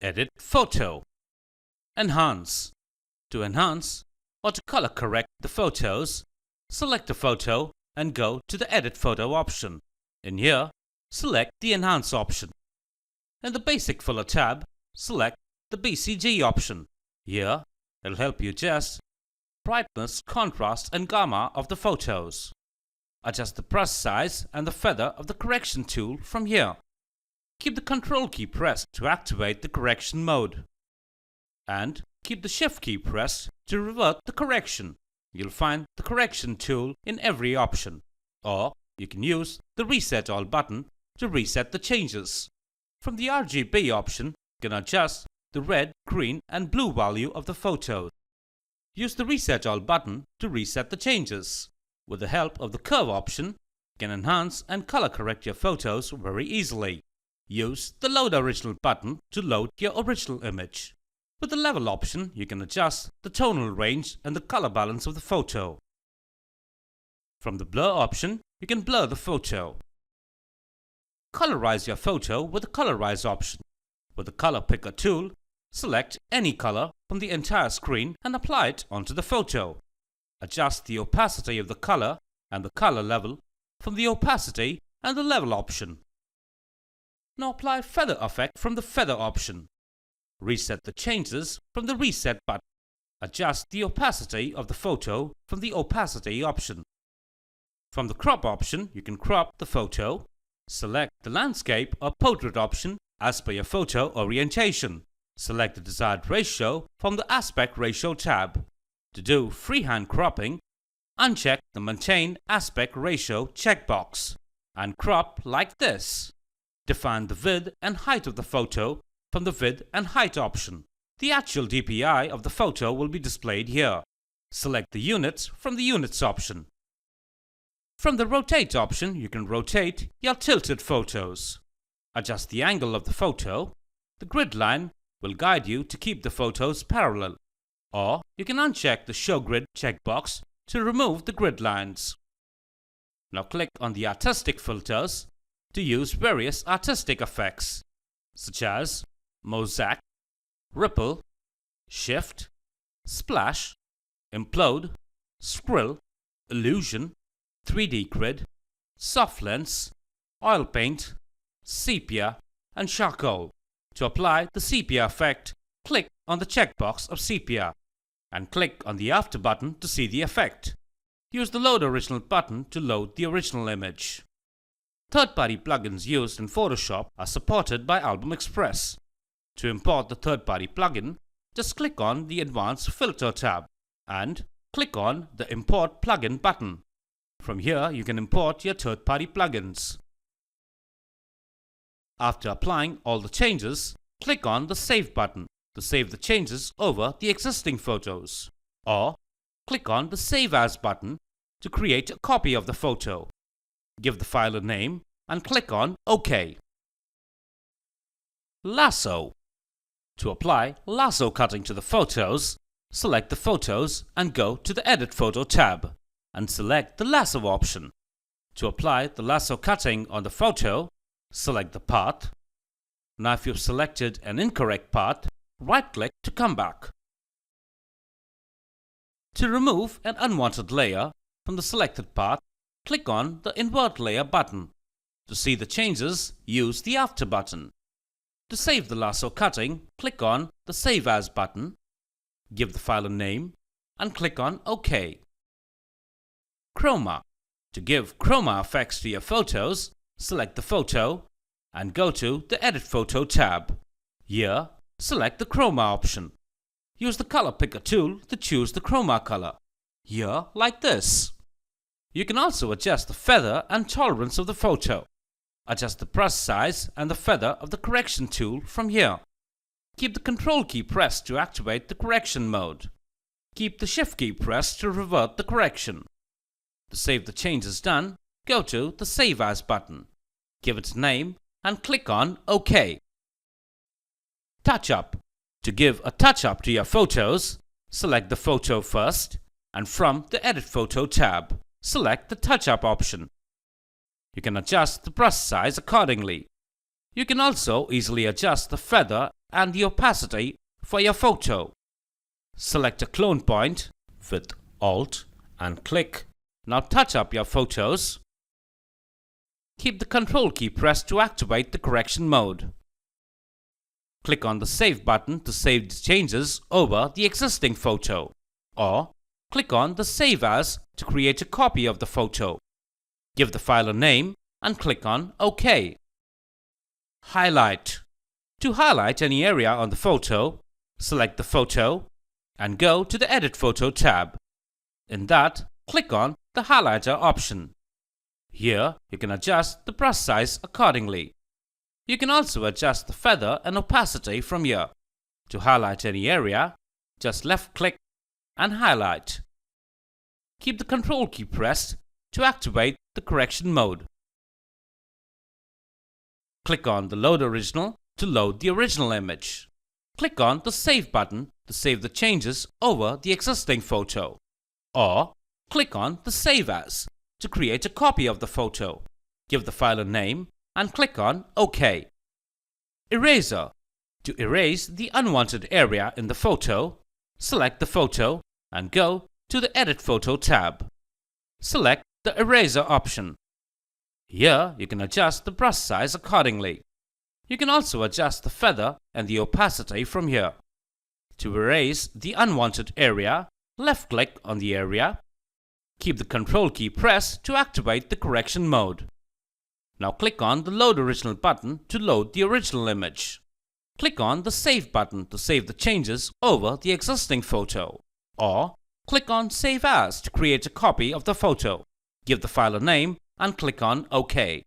Edit photo. Enhance. To enhance or to color correct the photos, select a photo and go to the Edit Photo option. In here, select the Enhance option. In the Basic Filler tab, select the BCG option. Here, it'll help you adjust brightness, contrast and gamma of the photos. Adjust the brush size and the feather of the correction tool from here. Keep the Control key pressed to activate the correction mode. And keep the Shift key pressed to revert the correction. You'll find the correction tool in every option. Or you can use the Reset All button to reset the changes. From the RGB option, you can adjust the red, green and blue value of the photos. Use the Reset All button to reset the changes. With the help of the Curve option, you can enhance and color correct your photos very easily. Use the Load Original button to load your original image. With the Level option, you can adjust the tonal range and the color balance of the photo. From the Blur option, you can blur the photo. Colorize your photo with the Colorize option. With the Color Picker tool, select any color from the entire screen and apply it onto the photo. Adjust the opacity of the color and the color level from the Opacity and the Level option. Now apply Feather Effect from the Feather option. Reset the changes from the Reset button. Adjust the opacity of the photo from the Opacity option. From the Crop option, you can crop the photo. Select the Landscape or Portrait option as per your photo orientation. Select the desired ratio from the Aspect Ratio tab. To do freehand cropping, uncheck the Maintain Aspect Ratio checkbox and crop like this. Define the width and height of the photo from the Width and Height option. The actual DPI of the photo will be displayed here. Select the units from the Units option. From the Rotate option, you can rotate your tilted photos. Adjust the angle of the photo. The grid line will guide you to keep the photos parallel. Or you can uncheck the Show Grid checkbox to remove the grid lines. Now click on the Artistic filters to use various artistic effects such as Mosaic, Ripple, Shift, Splash, Implode, Skrill, Illusion, 3D Grid, Soft Lens, Oil Paint, Sepia and Charcoal. To apply the Sepia effect, click on the checkbox of Sepia and click on the After button to see the effect. Use the Load Original button to load the original image. Third-party plugins used in Photoshop are supported by Album Express. To import the third-party plugin, just click on the Advanced Filter tab and click on the Import Plugin button. From here, you can import your third-party plugins. After applying all the changes, click on the Save button to save the changes over the existing photos. Or click on the Save As button to create a copy of the photo. Give the file a name and click on OK. Lasso. To apply lasso cutting to the photos, select the photos and go to the Edit Photo tab and select the Lasso option. To apply the lasso cutting on the photo, select the path. Now if you've selected an incorrect path, right-click to come back. To remove an unwanted layer from the selected path, click on the Invert Layer button. To see the changes, use the After button. To save the lasso cutting, click on the Save As button, give the file a name and click on OK. Chroma. To give chroma effects to your photos, select the photo and go to the Edit Photo tab. Here, select the Chroma option. Use the Color Picker tool to choose the chroma color. Here, like this. You can also adjust the feather and tolerance of the photo. Adjust the brush size and the feather of the correction tool from here. Keep the Control key pressed to activate the correction mode. Keep the Shift key pressed to revert the correction. To save the changes done, go to the Save As button. Give it a name and click on OK. Touch Up. To give a touch-up to your photos, select the photo first and from the Edit Photo tab, select the Touch-Up option. You can adjust the brush size accordingly. You can also easily adjust the feather and the opacity for your photo. Select a clone point with Alt and click. Now touch up your photos. Keep the Control key pressed to activate the correction mode. Click on the Save button to save the changes over the existing photo, or click on the Save As to create a copy of the photo. Give the file a name and click on OK. Highlight. To highlight any area on the photo, select the photo and go to the Edit Photo tab. In that, click on the Highlighter option. Here, you can adjust the brush size accordingly. You can also adjust the feather and opacity from here. To highlight any area, just left-click and highlight. Keep the Control key pressed to activate the correction mode. Click on the Load Original to load the original image. Click on the Save button to save the changes over the existing photo, or click on the Save As to create a copy of the photo. Give the file a name and click on OK. Eraser. To erase the unwanted area in the photo, select the photo and go to the Edit Photo tab. Select the Eraser option. Here you can adjust the brush size accordingly. You can also adjust the feather and the opacity from here. To erase the unwanted area, left-click on the area. Keep the Control key pressed to activate the correction mode. Now click on the Load Original button to load the original image. Click on the Save button to save the changes over the existing photo, or click on Save As to create a copy of the photo. Give the file a name and click on OK.